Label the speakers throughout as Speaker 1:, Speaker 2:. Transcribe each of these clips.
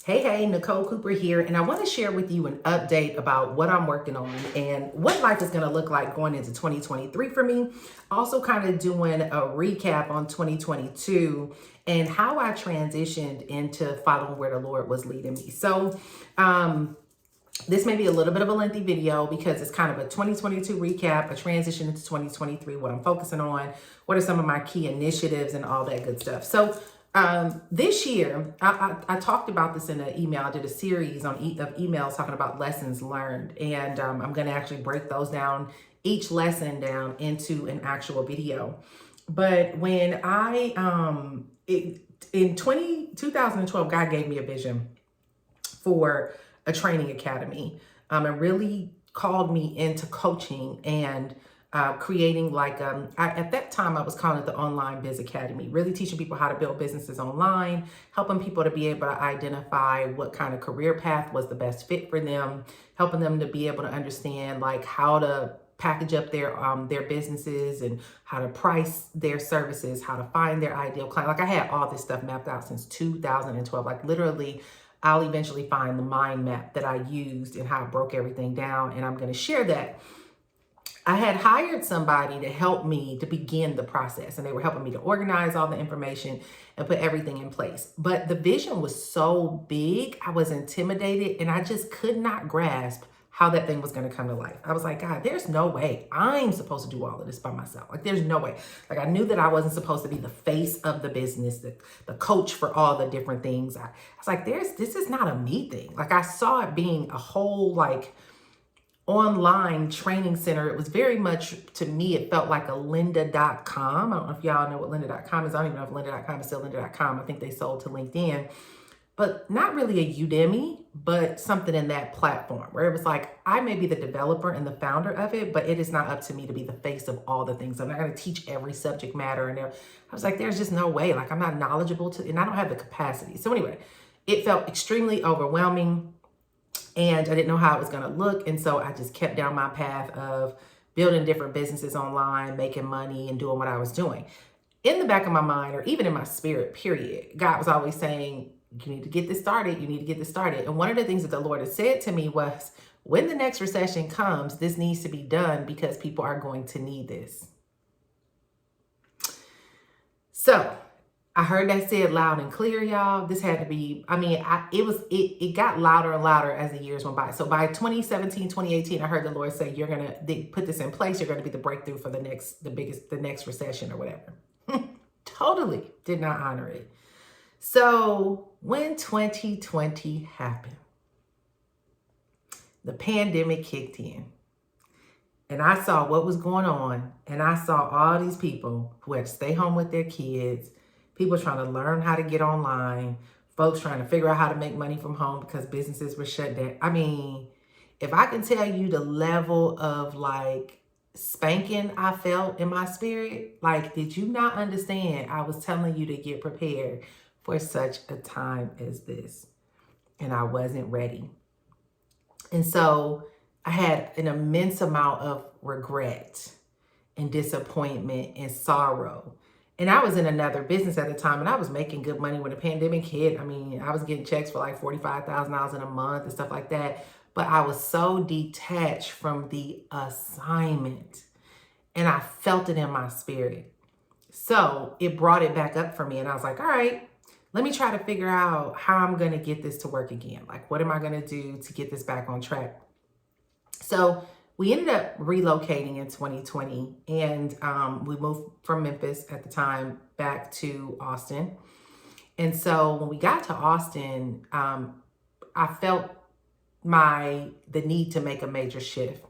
Speaker 1: Hey, Nicole Cooper here, and I want to share with you an update about what I'm working on and what life is going to look like going into 2023 for me. Also, kind of doing a recap on 2022 and how I transitioned into following where the Lord was leading me. This may be a little bit of a lengthy video because it's kind of a 2022 recap, a transition into 2023, what I'm focusing on, what are some of my key initiatives and all that good stuff. This year, I talked about this in an email. I did a series of emails talking about lessons learned, and I'm going to actually break those down, each lesson down into an actual video. But when in 2012, God gave me a vision for a training academy, and really called me into coaching and creating at that time I was calling it the Online Biz Academy, really teaching people how to build businesses online, helping people to be able to identify what kind of career path was the best fit for them, helping them to be able to understand like how to package up their businesses and how to price their services, how to find their ideal client. Like I had all this stuff mapped out since 2012, like literally I'll eventually find the mind map that I used and how I broke everything down. And I'm going to share that. I had hired somebody to help me to begin the process, and they were helping me to organize all the information and put everything in place. But the vision was so big, I was intimidated, and I just could not grasp how that thing was going to come to life. I was like, God, there's no way I'm supposed to do all of this by myself. Like, there's no way. Like, I knew that I wasn't supposed to be the face of the business, the coach for all the different things. I was like, this is not a me thing. Like, I saw it being a whole, like, online training center. It was very much, to me, it felt like a lynda.com. I don't know if y'all know what lynda.com is. I don't even know if lynda.com is still lynda.com. I think they sold to LinkedIn, but not really a Udemy, but something in that platform where it was like, I may be the developer and the founder of it, but it is not up to me to be the face of all the things. I'm not going to teach every subject matter. And I was like, there's just no way. Like, I'm not knowledgeable and I don't have the capacity. So anyway, it felt extremely overwhelming. And I didn't know how it was going to look. And so I just kept down my path of building different businesses online, making money and doing what I was doing. In the back of my mind, or even in my spirit, period, God was always saying, you need to get this started. You need to get this started. And one of the things that the Lord has said to me was, when the next recession comes, this needs to be done because people are going to need this. So I heard that said loud and clear, y'all. This had to be, it got louder and louder as the years went by. So by 2017, 2018, I heard the Lord say, you're going to put this in place. You're going to be the breakthrough for the next recession or whatever. Totally did not honor it. So when 2020 happened, the pandemic kicked in. And I saw what was going on. And I saw all these people who had to stay home with their kids, people trying to learn how to get online, folks trying to figure out how to make money from home because businesses were shut down. I mean, if I can tell you the level of like spanking I felt in my spirit, like, did you not understand? I was telling you to get prepared for such a time as this. And I wasn't ready. And so I had an immense amount of regret and disappointment and sorrow. And I was in another business at the time, and I was making good money when the pandemic hit. I mean, I was getting checks for like $45,000 in a month and stuff like that. But I was so detached from the assignment, and I felt it in my spirit. So it brought it back up for me, and I was like, all right, let me try to figure out how I'm going to get this to work again. Like, what am I going to do to get this back on track? So we ended up relocating in 2020, and we moved from Memphis at the time back to Austin. And so when we got to Austin, I felt the need to make a major shift.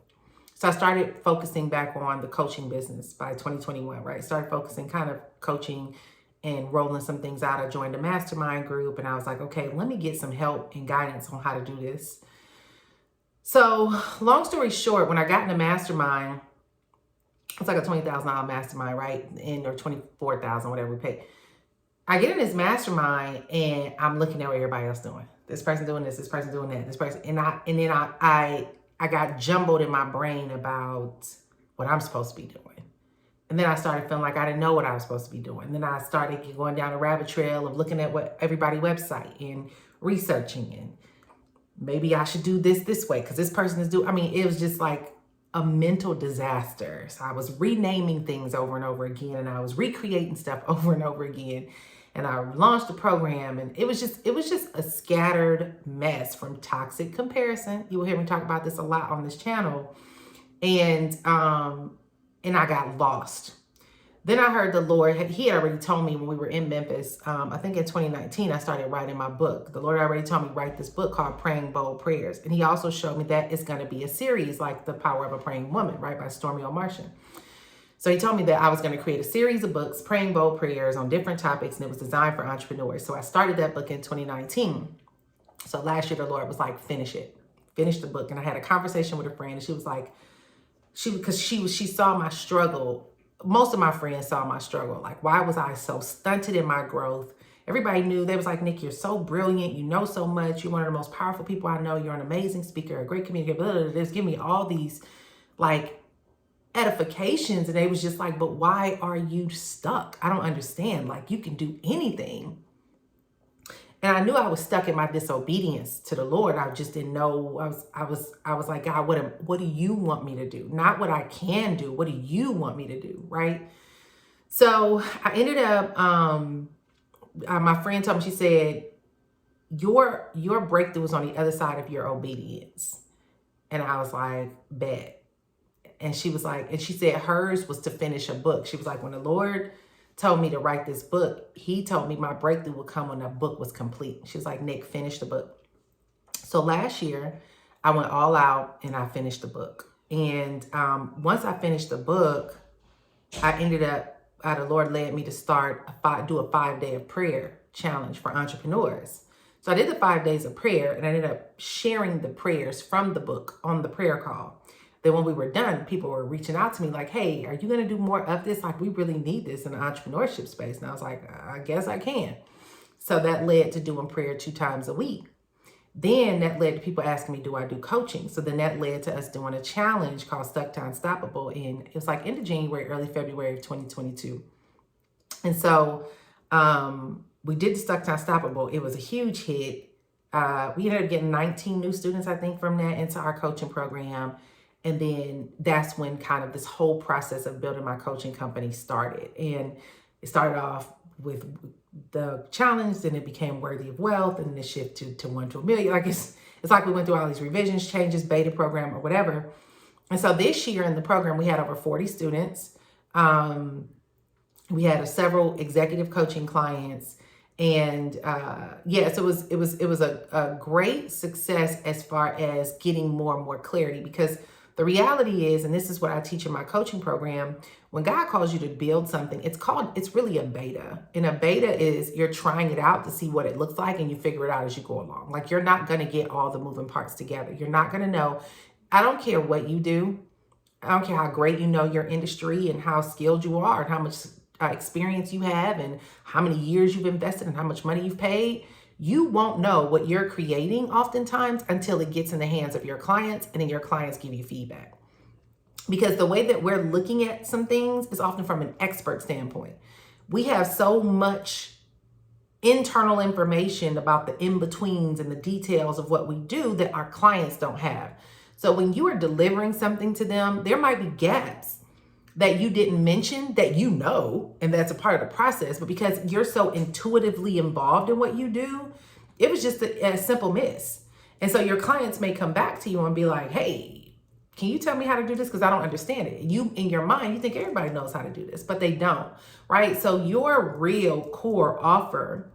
Speaker 1: So I started focusing back on the coaching business by 2021, right? Started focusing kind of coaching and rolling some things out. I joined a mastermind group, and I was like, okay, let me get some help and guidance on how to do this. So long story short, when I got in the mastermind, it's like a $20,000 mastermind, right? Or $24,000, whatever we pay. I get in this mastermind and I'm looking at what everybody else doing. This person doing this person doing that, this person. And then I got jumbled in my brain about what I'm supposed to be doing. And then I started feeling like I didn't know what I was supposed to be doing. And then I started going down a rabbit trail of looking at what everybody's website and researching and maybe I should do this way because this person is doing, I mean, it was just like a mental disaster. So I was renaming things over and over again, and I was recreating stuff over and over again. And I launched the program, and it was just a scattered mess from toxic comparison. You will hear me talk about this a lot on this channel. And I got lost. Then I heard the Lord, he had already told me when we were in Memphis, I think in 2019, I started writing my book. The Lord already told me to write this book called Praying Bold Prayers. And he also showed me that it's going to be a series like The Power of a Praying Woman, right, by Stormy O'Martian. So he told me that I was going to create a series of books, Praying Bold Prayers, on different topics, and it was designed for entrepreneurs. So I started that book in 2019. So last year, the Lord was like, finish it, finish the book. And I had a conversation with a friend, and she was like, because she saw my struggle. Most of my friends saw my struggle. Like, why was I so stunted in my growth? Everybody knew. They was like, Nick, you're so brilliant. You know so much. You're one of the most powerful people I know. You're an amazing speaker, a great communicator. Blah, blah, blah. Just give me all these like edifications. And they was just like, but why are you stuck? I don't understand. Like, you can do anything. And I knew I was stuck in my disobedience to the Lord. I just didn't know. I was like, God, what do you want me to do? Not what I can do. What do you want me to do? Right. So I ended up, my friend told me, she said, your breakthrough was on the other side of your obedience. And I was like, bet. And she was like, and she said hers was to finish a book. She was like, when the Lord told me to write this book, he told me my breakthrough would come when the book was complete. She was like, Nick, finish the book. So last year, I went all out and I finished the book. And once I finished the book, I ended up, the Lord led me to do a 5-day of prayer challenge for entrepreneurs. So I did the 5 days of prayer, and I ended up sharing the prayers from the book on the prayer call. Then when we were done, people were reaching out to me like, hey, are you going to do more of this? Like, we really need this in the entrepreneurship space. And I was like, I guess I can. So that led to doing prayer 2 times a week. Then that led to people asking me, do I do coaching? So then that led to us doing a challenge called Stuck to Unstoppable. And it was like end of January, early February of 2022. And so we did the Stuck to Unstoppable. It was a huge hit. We ended up getting 19 new students, I think, from that into our coaching program. And then that's when kind of this whole process of building my coaching company started. And it started off with the challenge, then it became Worthy of Wealth, and then it shifted to 1 to a million. Like it's like we went through all these revisions, changes, beta program or whatever. And so this year in the program, we had over 40 students. We had several executive coaching clients. And so it was a great success as far as getting more and more clarity, because the reality is, and this is what I teach in my coaching program, when God calls you to build something, it's really a beta. And a beta is you're trying it out to see what it looks like, and you figure it out as you go along. Like, you're not going to get all the moving parts together. You're not going to know. I don't care what you do. I don't care how great you know your industry and how skilled you are and how much experience you have and how many years you've invested and how much money you've paid. You won't know what you're creating oftentimes until it gets in the hands of your clients, and then your clients give you feedback. Because the way that we're looking at some things is often from an expert standpoint. We have so much internal information about the in-betweens and the details of what we do that our clients don't have. So when you are delivering something to them, there might be gaps that you didn't mention that you know, and that's a part of the process, but because you're so intuitively involved in what you do, it was just a simple miss. And so your clients may come back to you and be like, hey, can you tell me how to do this? Because I don't understand it. You, in your mind, you think everybody knows how to do this, but they don't, right? So your real core offer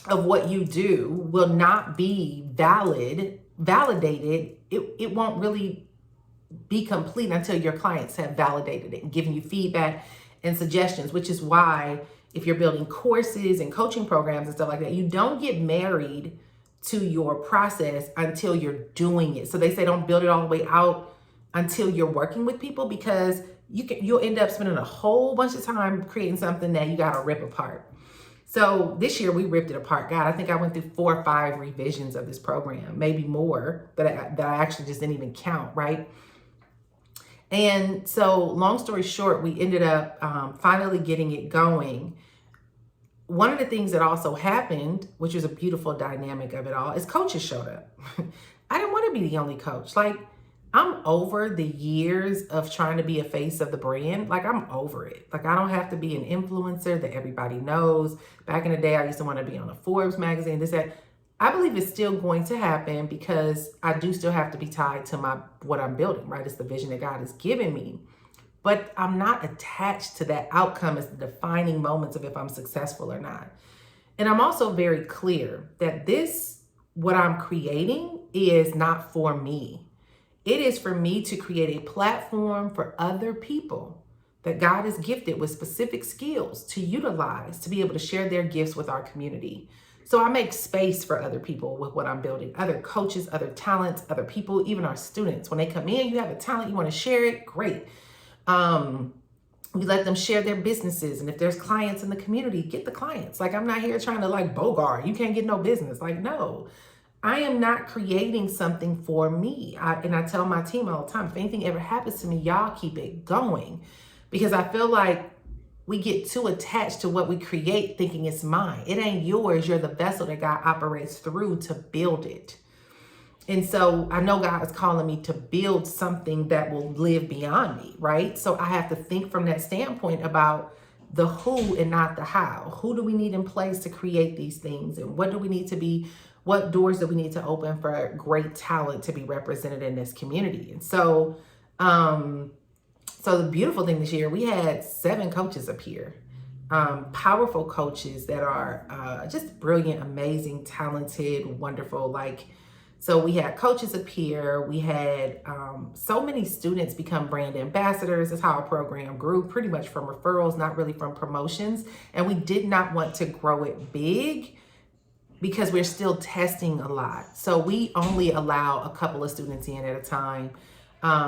Speaker 1: of what you do will not be validated. It won't really be complete until your clients have validated it and given you feedback and suggestions, which is why if you're building courses and coaching programs and stuff like that, you don't get married to your process until you're doing it. So they say don't build it all the way out until you're working with people, because you'll end up spending a whole bunch of time creating something that you got to rip apart. So this year we ripped it apart. God, I think I went through 4 or 5 revisions of this program, maybe more, that I actually just didn't even count, right? And so long story short, we ended up finally getting it going. one of the things that also happened, which was a beautiful dynamic of it all, is coaches showed up. I didn't want to be the only coach. Like, I'm over the years of trying to be a face of the brand. Like, I'm over it. Like, I don't have to be an influencer that everybody knows. Back in the day, I used to want to be on a Forbes magazine, this, that. I believe it's still going to happen because I do still have to be tied to what I'm building, right? It's the vision that God has given me. But I'm not attached to that outcome as the defining moments of if I'm successful or not. And I'm also very clear that what I'm creating is not for me. It is for me to create a platform for other people that God has gifted with specific skills to utilize to be able to share their gifts with our community. So I make space for other people with what I'm building, other coaches, other talents, other people, even our students. When they come in, you have a talent, you want to share it, great. We let them share their businesses. And if there's clients in the community, get the clients. Like, I'm not here trying to like bogart. You can't get no business. Like, no, I am not creating something for me. And I tell my team all the time, if anything ever happens to me, y'all keep it going. Because I feel like we get too attached to what we create thinking it's mine. It ain't yours. You're the vessel that God operates through to build it. And so I know God is calling me to build something that will live beyond me, right? So I have to think from that standpoint about the who and not the how. Who do we need in place to create these things? And what do we need to be, what doors do we need to open for great talent to be represented in this community? And so, so the beautiful thing this year, we had 7 coaches appear, powerful coaches that are just brilliant, amazing, talented, wonderful. So we had coaches appear. We had so many students become brand ambassadors. That's how our program grew, pretty much from referrals, not really from promotions. And we did not want to grow it big because we're still testing a lot. So we only allow a couple of students in at a time.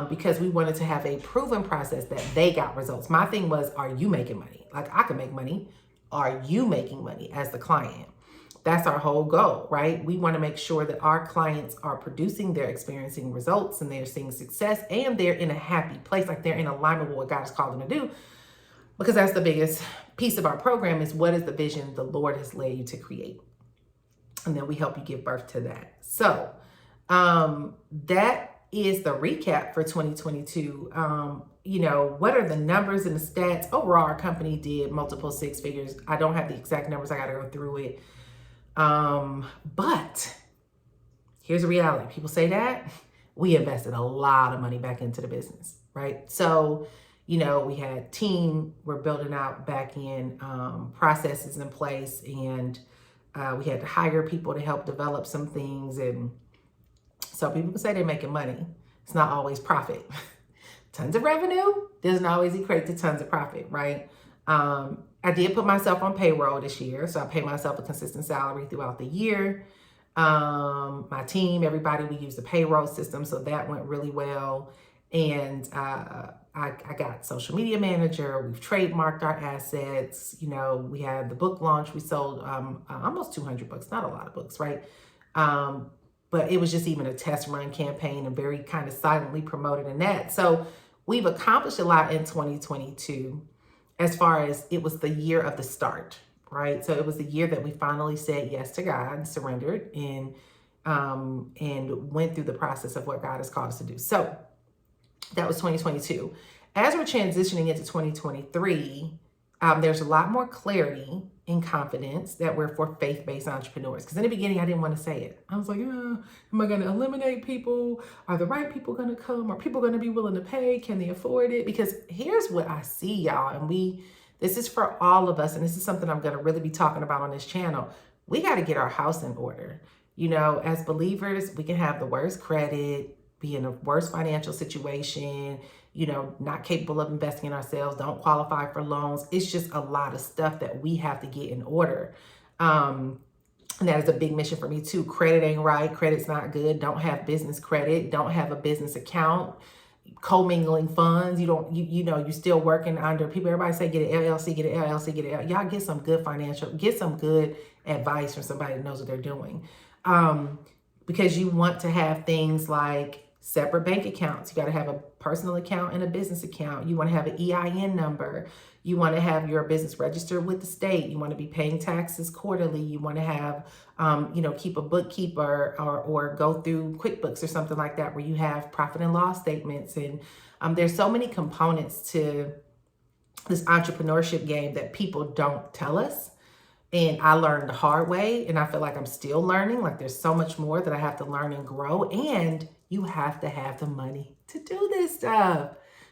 Speaker 1: Because we wanted to have a proven process that they got results. My thing was, are you making money? Like, I can make money. Are you making money as the client? That's our whole goal, right? We want to make sure that our clients are producing, they're experiencing results, and they're seeing success, and they're in a happy place, like they're in alignment with what God has called them to do. Because that's the biggest piece of our program is, what is the vision the Lord has led you to create? And then we help you give birth to that. So that is the recap for 2022. What are the numbers and the stats? Overall, our company did multiple 6 figures. I don't have the exact numbers. I got to go through it. But here's the reality. People say that we invested a lot of money back into the business, right? So, we had team, we're building out back end processes in place, and we had to hire people to help develop some things. And so people can say they're making money. It's not always profit. Tons of revenue doesn't always equate to tons of profit, right? I did put myself on payroll this year. So I pay myself a consistent salary throughout the year. My team, everybody, we use the payroll system. So that went really well. And I got social media manager. We've trademarked our assets. We had the book launch. We sold almost 200 books, not a lot of books, right? But it was just even a test run campaign and very kind of silently promoted in that. So we've accomplished a lot in 2022 as far as it was the year of the start, right? So it was the year that we finally said yes to God and surrendered and went through the process of what God has called us to do. So that was 2022. As we're transitioning into 2023, there's a lot more clarity and confidence that we're for faith-based entrepreneurs. Because in the beginning, I didn't want to say it. I was like, am I going to eliminate people? Are the right people going to come? Are people going to be willing to pay? Can they afford it? Because here's what I see, y'all. And this is for all of us. And this is something I'm going to really be talking about on this channel. We got to get our house in order. As believers, we can have the worst credit, be in a worse financial situation, not capable of investing in ourselves, don't qualify for loans. It's just a lot of stuff that we have to get in order. And that is a big mission for me too. Credit ain't right. Credit's not good. Don't have business credit. Don't have a business account. Commingling funds. You're still working under people. Everybody say, get an LLC, get an LLC, get an LLC. Y'all get some good advice from somebody that knows what they're doing. Because you want to have things like separate bank accounts. You got to have a personal account and a business account. You want to have an EIN number. You want to have your business registered with the state. You want to be paying taxes quarterly. You want to have, keep a bookkeeper or go through QuickBooks or something like that where you have profit and loss statements. And there's so many components to this entrepreneurship game that people don't tell us. And I learned the hard way, and I feel like I'm still learning. Like there's so much more that I have to learn and grow. And you have to have the money to do this stuff,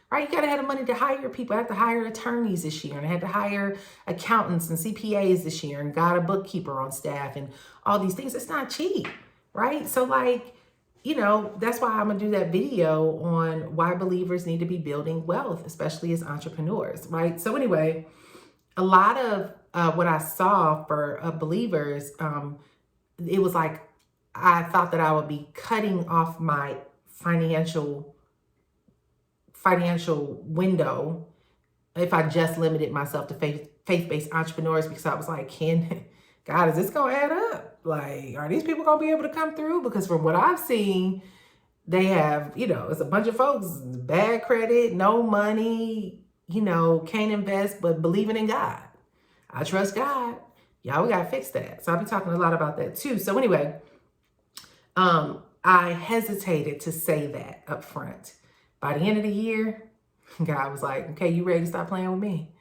Speaker 1: right? You got to have the money to hire people. I had to hire attorneys this year, and I had to hire accountants and CPAs this year, and got a bookkeeper on staff and all these things. It's not cheap, right? So like, that's why I'm going to do that video on why believers need to be building wealth, especially as entrepreneurs, right? So anyway, a lot of what I saw for believers, it was like I thought that I would be cutting off my financial window if I just limited myself to faith-based entrepreneurs, because I was like, God, is this going to add up? Like, are these people going to be able to come through? Because from what I've seen, they have, it's a bunch of folks, bad credit, no money, can't invest, but believing in God. I trust God. Y'all, we got to fix that. So I'll be talking a lot about that too. So anyway, I hesitated to say that up front. By the end of the year, God was like, okay, you ready to stop playing with me?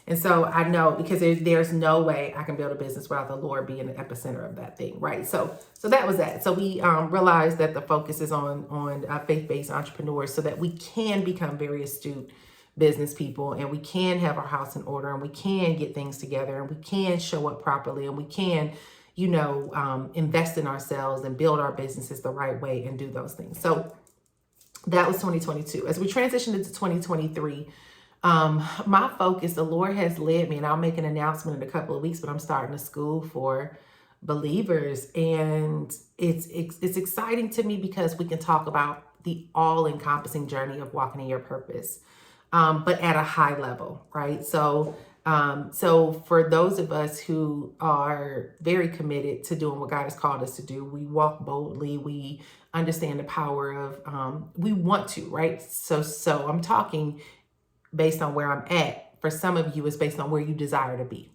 Speaker 1: And so I know, because there's no way I can build a business without the Lord being the epicenter of that thing, right? So that was that. So we realized that the focus is on faith-based entrepreneurs so that we can become very astute business people, and we can have our house in order, and we can get things together, and we can show up properly, and we can, invest in ourselves and build our businesses the right way and do those things. So that was 2022. As we transitioned into 2023, my focus, the Lord has led me, and I'll make an announcement in a couple of weeks, but I'm starting a school for believers. And it's exciting to me because we can talk about the all-encompassing journey of walking in your purpose, but at a high level, right? So for those of us who are very committed to doing what God has called us to do, we walk boldly, we understand the power of, we want to, right? So I'm talking based on where I'm at. For some of you, it's based on where you desire to be.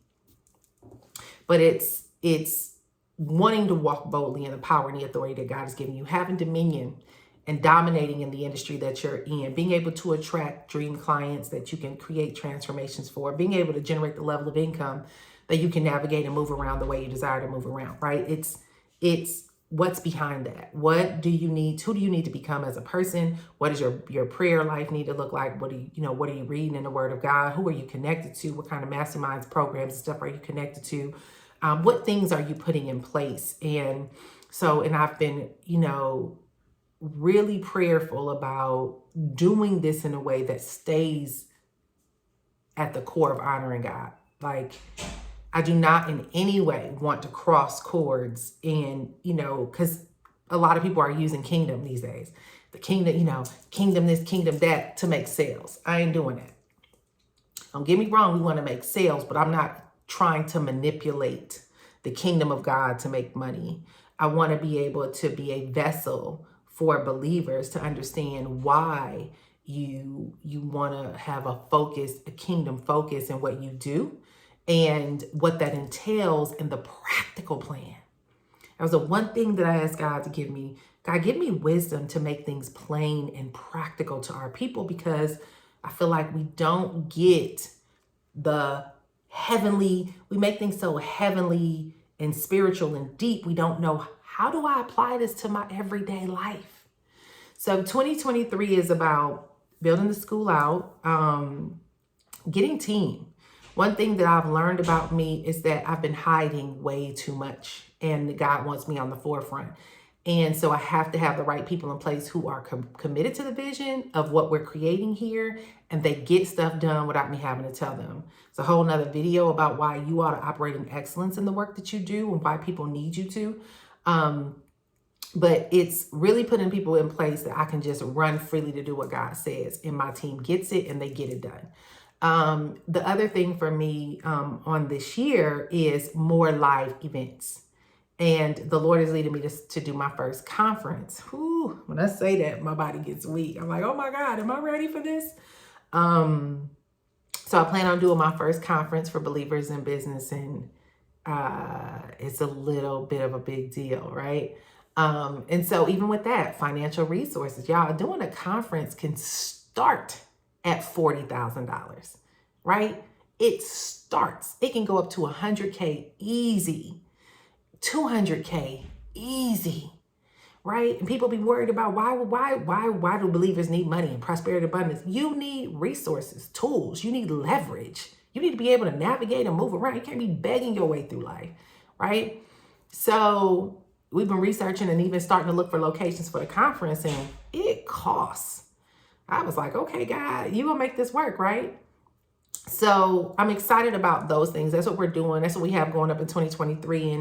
Speaker 1: But it's wanting to walk boldly in the power and the authority that God has given you, having dominion and dominating in the industry that you're in, being able to attract dream clients that you can create transformations for, being able to generate the level of income that you can navigate and move around the way you desire to move around, right? It's what's behind that. What do you need? Who do you need to become as a person? What does your prayer life need to look like? What are you reading in the Word of God? Who are you connected to? What kind of masterminds, programs, and stuff are you connected to? What things are you putting in place? And I've been, really prayerful about doing this in a way that stays at the core of honoring God. Like, I do not in any way want to cross cords and, because a lot of people are using kingdom these days. The kingdom, kingdom this, kingdom that to make sales. I ain't doing that. Don't get me wrong. We want to make sales, but I'm not trying to manipulate the kingdom of God to make money. I want to be able to be a vessel for believers to understand why you want to have a kingdom focus in what you do and what that entails in the practical plan. That was the one thing that I asked God to give me. God, give me wisdom to make things plain and practical to our people, because I feel like we don't get the heavenly, we make things so heavenly and spiritual and deep. We don't know, how do I apply this to my everyday life? So 2023 is about building the school out, getting team. One thing that I've learned about me is that I've been hiding way too much, and God wants me on the forefront. And so I have to have the right people in place who are committed to the vision of what we're creating here, and they get stuff done without me having to tell them. It's a whole nother video about why you ought to operate in excellence in the work that you do and why people need you to. But it's really putting people in place that I can just run freely to do what God says, and my team gets it and they get it done. The other thing for me on this year is more live events. And the Lord is leading me to do my first conference. Whew, when I say that, my body gets weak. I'm like, oh my God, am I ready for this? So I plan on doing my first conference for believers in business, and it's a little bit of a big deal, right? And so even with that, financial resources, y'all, doing a conference can start at $40,000, right? It starts. It can go up to 100K easy, 200K easy, right? And people be worried about why do believers need money and prosperity abundance? You need resources, tools, you need leverage. You need to be able to navigate and move around. You can't be begging your way through life, right? So we've been researching and even starting to look for locations for the conference, and it costs. I was like, okay, God, you gonna make this work, right? So I'm excited about those things. That's what we're doing. That's what we have going up in 2023.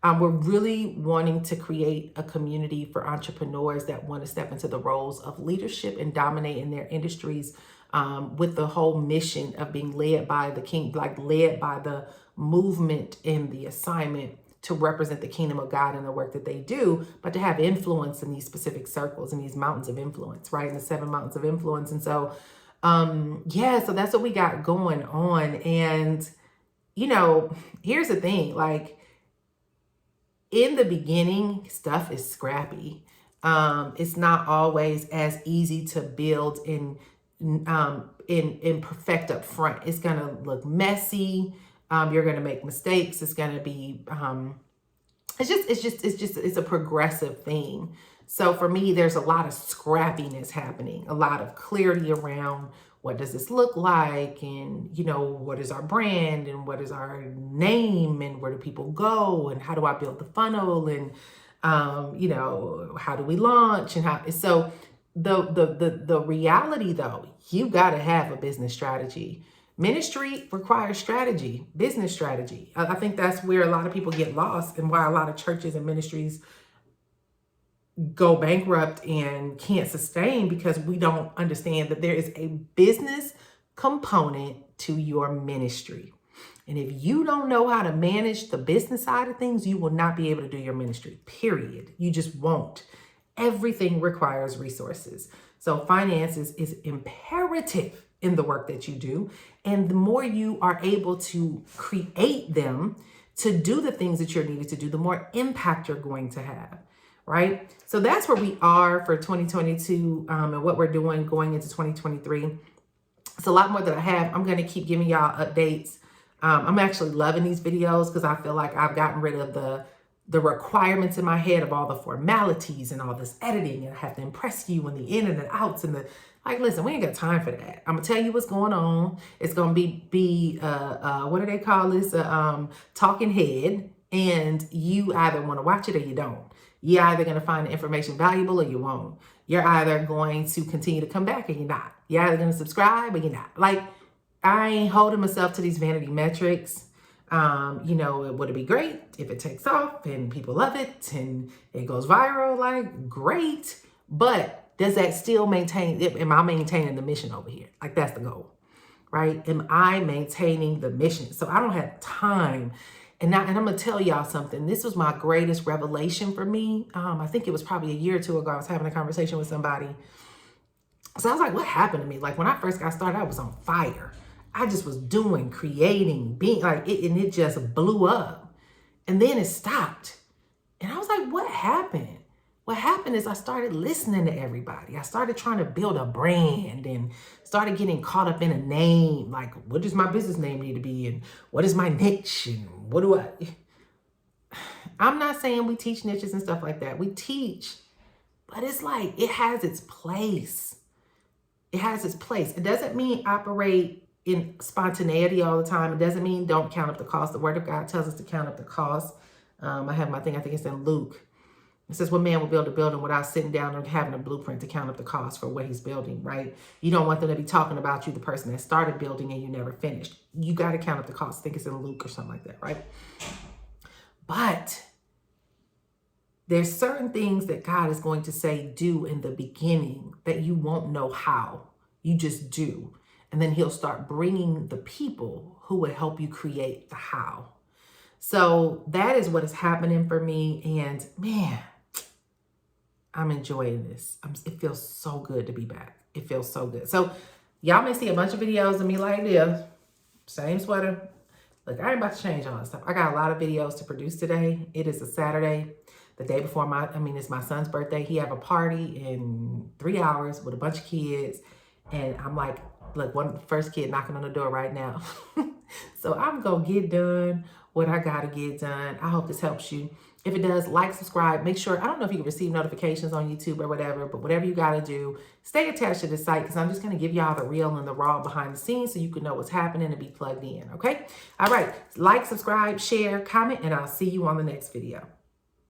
Speaker 1: And we're really wanting to create a community for entrepreneurs that want to step into the roles of leadership and dominate in their industries, with the whole mission of being led by the king, like led by the movement and the assignment to represent the kingdom of God in the work that they do, but to have influence in these specific circles and these mountains of influence, right? In the 7 mountains of influence. And so, so that's what we got going on. And, here's the thing, like, in the beginning, stuff is scrappy. It's not always as easy to build and perfect up front. It's gonna look messy. You're gonna make mistakes. It's gonna be it's a progressive thing. So for me, there's a lot of scrappiness happening, a lot of clarity around what does this look like, and what is our brand, and what is our name, and where do people go, and how do I build the funnel, and how do we launch, and how. So the reality though, you got to have a business strategy. Ministry requires strategy, business strategy. I think that's where a lot of people get lost, and why a lot of churches and ministries go bankrupt and can't sustain, because we don't understand that there is a business component to your ministry. And if you don't know how to manage the business side of things, you will not be able to do your ministry, period. You just won't. Everything requires resources. So finances is imperative in the work that you do. And the more you are able to create them to do the things that you're needed to do, the more impact you're going to have. Right? So that's where we are for 2022, and what we're doing going into 2023. It's a lot more that I have. I'm going to keep giving y'all updates. I'm actually loving these videos because I feel like I've gotten rid of the requirements in my head of all the formalities and all this editing, and I have to impress you and the in and the outs and listen, we ain't got time for that. I'm gonna tell you what's going on. It's gonna be what do they call this? Talking head, and you either want to watch it or you don't. You're either going to find the information valuable or you won't. You're either going to continue to come back or you're not. You're either going to subscribe or you're not. Like, I ain't holding myself to these vanity metrics. Would it be great if it takes off and people love it and it goes viral? Like, great. But does that still am I maintaining the mission over here? Like, that's the goal, right? Am I maintaining the mission? So I don't have time. And I'm going to tell y'all something. This was my greatest revelation for me. I think it was probably a year or two ago. I was having a conversation with somebody. So I was like, what happened to me? Like, when I first got started, I was on fire. I just was doing, creating, being like it, and it just blew up. And then it stopped. And I was like, what happened? What happened is I started listening to everybody. I started trying to build a brand and started getting caught up in a name. Like, what does my business name need to be? And what is my niche? And what do I'm not saying we teach niches and stuff like that. We teach, but it's like, it has its place. It has its place. It doesn't mean operate in spontaneity all the time. It doesn't mean don't count up the cost. The word of God tells us to count up the cost. I have my thing, I think it's in Luke. It says, what man will build a building without sitting down and having a blueprint to count up the cost for what he's building, right? You don't want them to be talking about you, the person that started building and you never finished. You got to count up the cost. I think it's in Luke or something like that, right? But there's certain things that God is going to say do in the beginning that you won't know how. You just do. And then he'll start bringing the people who will help you create the how. So that is what is happening for me. And man, I'm enjoying this. It feels so good to be back. It feels so good. So y'all may see a bunch of videos of me like this. Same sweater. Look, I ain't about to change all that stuff. I got a lot of videos to produce today. It is a Saturday, the day before it's my son's birthday. He have a party in 3 hours with a bunch of kids. And I'm like, look, first kid knocking on the door right now. So I'm going to get done what I got to get done. I hope this helps you. If it does, like, subscribe, make sure, I don't know if you can receive notifications on YouTube or whatever, but whatever you got to do, stay attached to the site because I'm just going to give y'all the real and the raw behind the scenes so you can know what's happening and be plugged in, okay? All right, like, subscribe, share, comment, and I'll see you on the next video.